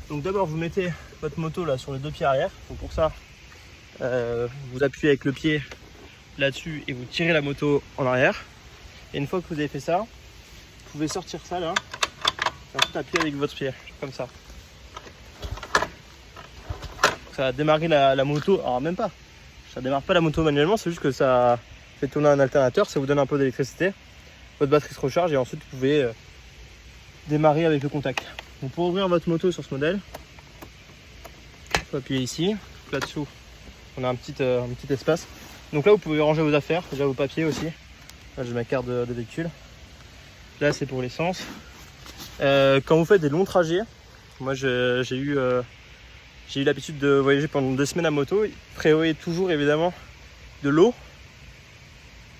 Donc d'abord vous mettez votre moto là sur les deux pieds arrière. Donc pour ça, vous appuyez avec le pied là-dessus et vous tirez la moto en arrière. Et une fois que vous avez fait ça, vous pouvez sortir ça là, et ensuite appuyer avec votre pied, comme ça. Ça va démarrer la moto, alors même pas, ça démarre pas la moto manuellement, c'est juste que ça fait tourner un alternateur, ça vous donne un peu d'électricité, votre batterie se recharge et ensuite vous pouvez démarrer avec le contact. Donc pour ouvrir votre moto sur ce modèle, il faut appuyer ici, là-dessous on a un petit espace. Donc là vous pouvez ranger vos affaires, déjà vos papiers aussi. Là j'ai ma carte de véhicule. Là c'est pour l'essence. Quand vous faites des longs trajets, moi j'ai eu l'habitude de voyager pendant 2 semaines à moto. Prévoyez toujours évidemment de l'eau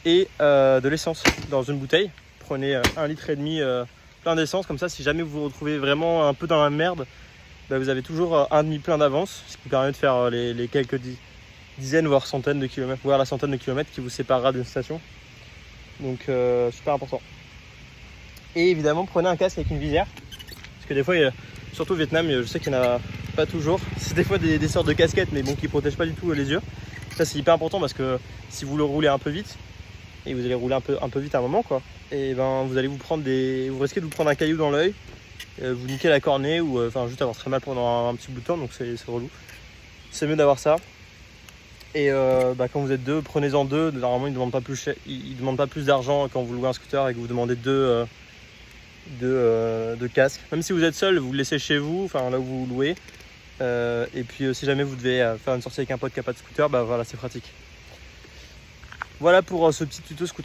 et de l'essence dans une bouteille. Prenez 1,5 litre plein d'essence, comme ça si jamais vous vous retrouvez vraiment un peu dans la merde, bah, vous avez toujours un demi plein d'avance, ce qui permet de faire les quelques dizaines voire centaines de kilomètres, voire la centaine de kilomètres qui vous séparera d'une station. Donc super important. Et évidemment prenez un casque avec une visière, parce que des fois, surtout au Vietnam, je sais qu'il n'y en a pas toujours. C'est des fois des sortes de casquettes, mais bon, qui ne protègent pas du tout les yeux. Ça c'est hyper important parce que si vous le roulez un peu vite, et vous allez rouler un peu vite à un moment quoi, et ben vous allez vous risquez de vous prendre un caillou dans l'œil, vous niquer la cornée ou enfin juste avoir très mal pendant un petit bout de temps, donc c'est relou. C'est mieux d'avoir ça. Et quand vous êtes deux, prenez-en deux. Normalement, ils ne demandent pas plus d'argent quand vous louez un scooter et que vous demandez deux casques. Même si vous êtes seul, vous le laissez chez vous, enfin là où vous louez. Et puis si jamais vous devez faire une sortie avec un pote qui n'a pas de scooter, bah voilà, c'est pratique. Voilà pour ce petit tuto scooter.